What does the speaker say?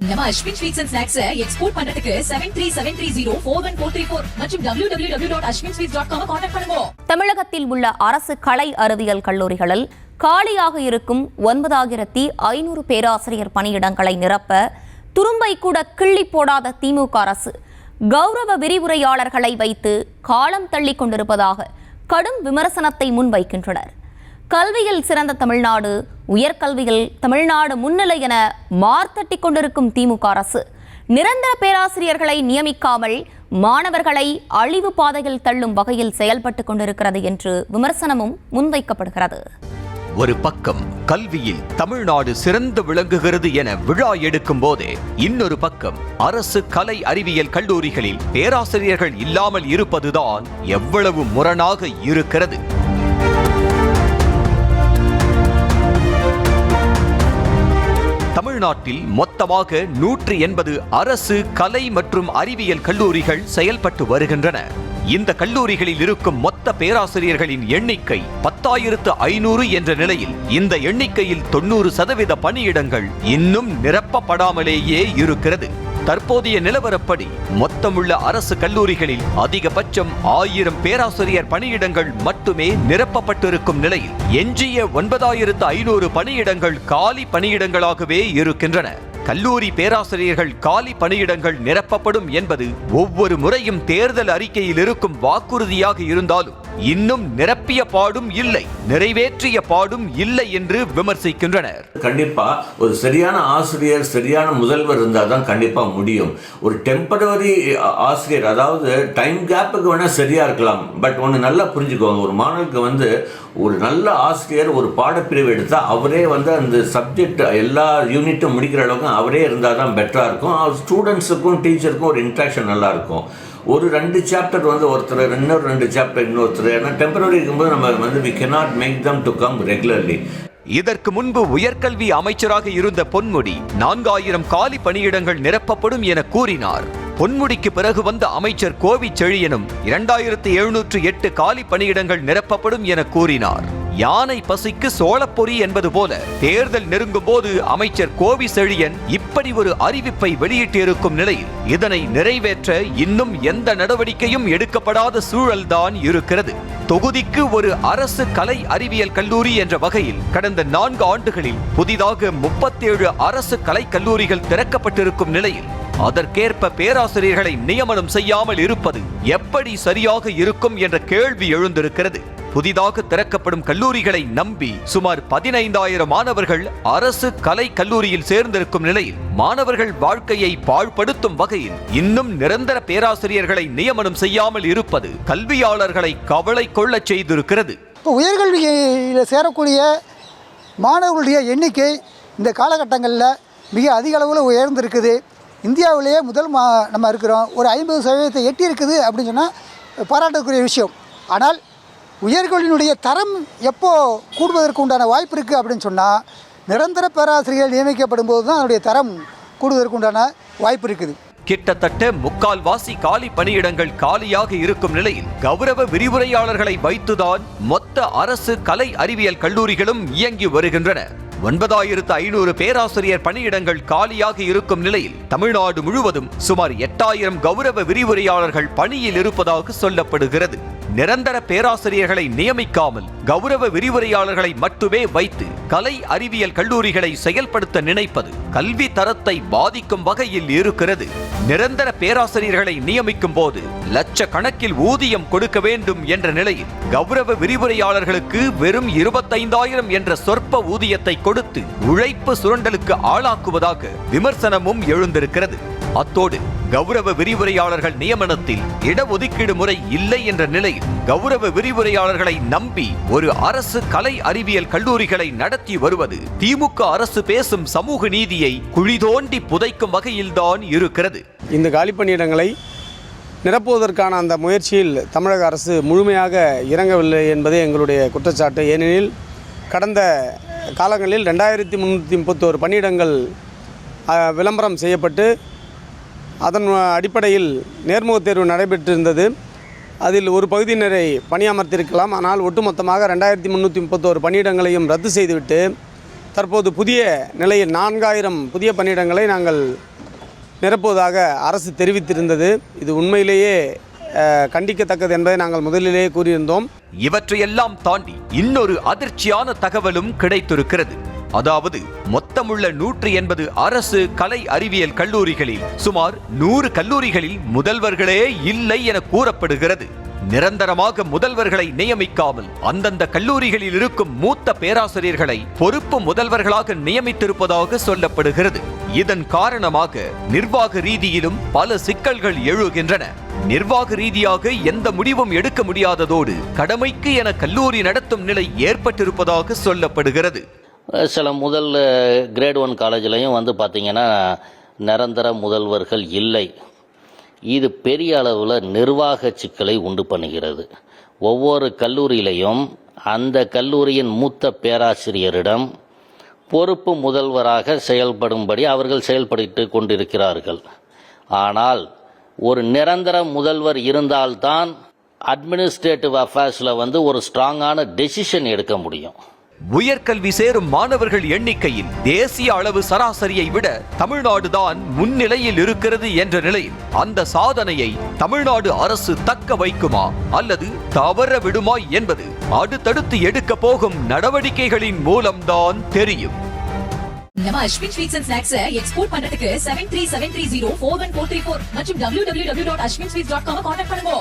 நம்ம Ashwin sweets and snacks export பண்றதுக்கு 7373041434 மற்றும் www.ashwinsweets.com கான்டாக்ட் பண்ணுங்க. தமிழகத்தில் உள்ள அரசு கலை அறிவியல் கல்லூரிகளில் காலியாக இருக்கும் 9500 பேராசிரியர் பணியிடங்களை நிரப்ப துரும்பை கூட கிள்ளி போடாத திமுக அரசு கௌரவ விரிவுரையாளர்களை வைத்து காலம் தள்ளி கொண்டிருப்பதாக கடும் விமர்சனத்தை முன்வைக்கின்றனர். கல்வியில் சிறந்த தமிழ்நாடு, உயர்கல்வியில் தமிழ்நாடு முன்னிலை என மார்த்தட்டி கொண்டிருக்கும் திமுக அரசு நிரந்தர பேராசிரியர்களை நியமிக்காமல் மாணவர்களை அழிவு பாதையில் தள்ளும் வகையில் செயல்பட்டு கொண்டிருக்கிறது என்று விமர்சனமும் முன்வைக்கப்படுகிறது. ஒரு பக்கம் கல்வியில் தமிழ்நாடு சிறந்து விளங்குகிறது என விழா எடுக்கும் போதே இன்னொரு பக்கம் அரசு கலை அறிவியல் கல்லூரிகளில் பேராசிரியர்கள் இல்லாமல் இருப்பதுதான் எவ்வளவு முரணாக இருக்கிறது. தமிழ்நாட்டில் மொத்தமாக 180 அரசு கலை மற்றும் அறிவியல் கல்லூரிகள் செயல்பட்டு வருகின்றன. இந்த கல்லூரிகளில் இருக்கும் மொத்த பேராசிரியர்களின் எண்ணிக்கை 10,500 என்ற நிலையில் இந்த எண்ணிக்கையில் 90% பணியிடங்கள் இன்னும் நிரப்பப்படாமலேயே இருக்கிறது. தற்போதைய நிலவரப்படி மொத்தமுள்ள அரசு கல்லூரிகளில் அதிகபட்சம் 1000 பேராசிரியர் பணியிடங்கள் மட்டுமே நிரப்பப்பட்டிருக்கும் நிலையில் எஞ்சிய 9500 பணியிடங்கள் காலி பணியிடங்களாகவே இருக்கின்றன. கல்லூரி பேராசிரியர்கள் காலி பணியிடங்கள் நிரப்பப்படும் என்பது ஒவ்வொரு முறையும் தேர்தல் அறிக்கையில் இருக்கும் வாக்குறுதியாக இருந்தாலும் இன்னும் நிரப்பிய பாடும் இல்லை, நிறைவேற்றிய பாடும் இல்லை என்று விமர்சிக்கின்றனர். கண்டிப்பா ஒரு சரியான ஆசிரியர், சரியான முதல்வர் இருந்தால் தான் கண்டிப்பா முடியும். ஒரு டெம்பரவரி ஆசிரியர், அதாவது டைம் கேப்புக்கு வேணா சரியா இருக்கலாம். பட் ஒன்று நல்லா புரிஞ்சுக்கோங்க, ஒரு மாணவருக்கு ஒரு நல்ல ஆசிரியர் ஒரு பாடப்பிரிவு எடுத்தால் அவரே அந்த சப்ஜெக்ட் எல்லா யூனிட்டும் முடிக்கிற அளவுக்கு அவரே இருந்தால் தான் பெட்டராக இருக்கும். ஸ்டூடெண்ட்ஸுக்கும் டீச்சருக்கும் ஒரு இன்ட்ராக்ஷன் நல்லா இருக்கும். ஒரு 2 சாப்டர் ஒருத்தர், இன்னொரு 2 சாப்டர் இன்னொருத்தர். ஏன்னா டெம்பரரி இருக்கும்போது நம்ம we cannot make them to come regularly. இதற்கு முன்பு உயர்கல்வி அமைச்சராக இருந்த பொன்முடி 4000 காலி பணியிடங்கள் நிரப்பப்படும் என கூறினார். பொன்முடிக்கு பிறகு வந்த அமைச்சர் கோவி செழியனும் 2708 காலி பணியிடங்கள் நிரப்பப்படும் என கூறினார். யானை பசிக்கு சோளப்பொறி என்பது போல தேர்தல் நெருங்கும் போது அமைச்சர் கோவி செழியன் இப்படி ஒரு அறிவிப்பை வெளியிட்டிருக்கும் நிலையில் இதனை நிறைவேற்ற இன்னும் எந்த நடவடிக்கையும் எடுக்கப்படாத சூழல்தான் இருக்கிறது. தொகுதிக்கு ஒரு அரசு கலை அறிவியல் கல்லூரி என்ற வகையில் கடந்த 4 ஆண்டுகளில் புதிதாக 37 அரசு கலை கல்லூரிகள் திறக்கப்பட்டிருக்கும் நிலையில் அதற்கேற்ப பேராசிரியர்களை நியமனம் செய்யாமல் இருப்பது எப்படி சரியாக இருக்கும் என்ற கேள்வி எழுந்திருக்கிறது. புதிதாக திறக்கப்படும் கல்லூரிகளை நம்பி சுமார் 15,000 மாணவர்கள் அரசு கலை கல்லூரியில் சேர்ந்திருக்கும் நிலையில் மாணவர்கள் வாழ்க்கையை பாழ்படுத்தும் வகையில் இன்னும் நிரந்தர பேராசிரியர்களை நியமனம் செய்யாமல் இருப்பது கல்வியாளர்களை கவலை கொள்ளச் செய்திருக்கிறது. உயர்கல்வியில் சேரக்கூடிய மாணவர்களுடைய எண்ணிக்கை இந்த காலகட்டங்களில் மிக அதிக அளவில் உயர்ந்திருக்குது. இந்தியாவிலேயே முதல் நம்ம இருக்கிறோம். ஒரு 50% எட்டி இருக்குது அப்படின்னு சொன்னால் பாராட்டக்கூடிய விஷயம். ஆனால் உயர்கல்வியினுடைய தரம் எப்போ கூடுவதற்கு உண்டான வாய்ப்பு இருக்குது அப்படின்னு சொன்னால் நிரந்தர பேராசிரியர்கள் நியமிக்கப்படும் போது தான் அதனுடைய தரம் கூடுவதற்கு உண்டான வாய்ப்பு இருக்குது. கிட்டத்தட்ட 3/4 காலி பணியிடங்கள் காலியாக இருக்கும் நிலையில் கௌரவ விரிவுரையாளர்களை வைத்துதான் மொத்த அரசு கலை அறிவியல் கல்லூரிகளும் இயங்கி வருகின்றன. 9500 பேராசிரியர் பணியிடங்கள் காலியாக இருக்கும் நிலையில் தமிழ்நாடு முழுவதும் சுமார் 8000 கௌரவ விரிவுரையாளர்கள் பணியில் இருப்பதாக சொல்லப்படுகிறது. நிரந்தர பேராசிரியர்களை நியமிக்காமல் கௌரவ விரிவுரையாளர்களை மட்டுமே வைத்து கலை அறிவியல் கல்லூரிகளை செயல்படுத்த நினைப்பது கல்வி தரத்தை பாதிக்கும் வகையில் இருக்கிறது. நிரந்தர பேராசிரியர்களை நியமிக்கும் போது லட்சக்கணக்கில் ஊதியம் கொடுக்க வேண்டும் என்ற நிலையில் கௌரவ விரிவுரையாளர்களுக்கு வெறும் 25,000 என்ற சொற்ப ஊதியத்தை கொடுத்து உழைப்பு சுரண்டலுக்கு ஆளாக்குவதாக விமர்சனமும் எழுந்திருக்கிறது. அத்தோடு கௌரவ விரிவுரையாளர்கள் நியமனத்தில் இடஒதுக்கீடு முறை இல்லை என்ற நிலையில் கௌரவ விரிவுரையாளர்களை நம்பி ஒரு அரசு கலை அறிவியல் கல்லூரிகளை நடத்தி வருவது திமுக அரசு பேசும் சமூக நீதியை குழி தோண்டி புதைக்கும் வகையில்தான் இருக்கிறது. இந்த காலி பணியிடங்களை நிரப்புவதற்கான அந்த முயற்சியில் தமிழக அரசு முழுமையாக இறங்கவில்லை என்பதே எங்களுடைய குற்றச்சாட்டு. ஏனெனில் கடந்த காலங்களில் 2331 பணியிடங்கள் விளம்பரம் செய்யப்பட்டு அதன் அடிப்படையில் நேர்முகத் தேர்வு நடைபெற்றிருந்தது. அதில் ஒரு பகுதியினரை பணியமர்த்தியிருக்கலாம். ஆனால் ஒட்டுமொத்தமாக 2331 பணியிடங்களையும் ரத்து செய்துவிட்டு தற்போது புதிய நிலையில் 4000 புதிய பணியிடங்களை நாங்கள் நிரப்புவதாக அரசு தெரிவித்திருந்தது. இது உண்மையிலேயே கண்டிக்கத்தக்கது என்பதை நாங்கள் முதலிலேயே கூறியிருந்தோம். இவற்றையெல்லாம் தாண்டி இன்னொரு அதிர்ச்சியான தகவலும் கிடைத்திருக்கிறது. அதாவது மொத்தமுள்ள 180 அரசு கலை அறிவியல் கல்லூரிகளில் சுமார் 100 கல்லூரிகளில் முதல்வர்களே இல்லை என கூறப்படுகிறது. நிரந்தரமாக முதல்வர்களை நியமிக்காமல் அந்தந்த கல்லூரிகளில் இருக்கும் மூத்த பேராசிரியர்களை பொறுப்பு முதல்வர்களாக நியமித்திருப்பதாக சொல்லப்படுகிறது. இதன் காரணமாக நிர்வாக ரீதியிலும் பல சிக்கல்கள் எழுகின்றன. நிர்வாக ரீதியாக எந்த முடிவும் எடுக்க முடியாததோடு கடமைக்கு என கல்லூரி நடத்தும் நிலை ஏற்பட்டிருப்பதாக சொல்லப்படுகிறது. சில முதல் கிரேட் 1 காலேஜ்லையும் பார்த்தீங்கன்னா நிரந்தர முதல்வர்கள் இல்லை. இது பெரிய அளவில் நிர்வாக சிக்கலை உண்டு பண்ணுகிறது. ஒவ்வொரு கல்லூரியிலையும் அந்த கல்லூரியின் மூத்த பேராசிரியரிடம் பொறுப்பு முதல்வராக செயல்படும்படி அவர்கள் செயல்பட்டு கொண்டிருக்கிறார்கள். ஆனால் ஒரு நிரந்தர முதல்வர் இருந்தால்தான் அட்மினிஸ்ட்ரேட்டிவ் அஃபேர்ஸில் ஒரு ஸ்ட்ராங்கான டெசிஷன் எடுக்க முடியும். உயர்கல்வி சேரும் மாணவர்கள் எண்ணிக்கையில் தேசிய அளவு சராசரியை விட தமிழ்நாடுதான் முன்னிலையில் இருக்கிறது என்ற நிலையில் அந்த சாதனையை தமிழ்நாடு அரசு தக்க வைக்குமா அல்லது தவற விடுமா என்பது அடுத்தடுத்து எடுக்க போகும் நடவடிக்கைகளின் மூலம்தான் தெரியும். நம்ம Ashwin sweets and snacks export பண்றதுக்கு 7373041434 மற்றும் www.ashwinsweets.com கான்டாக்ட் பண்ணுங்க.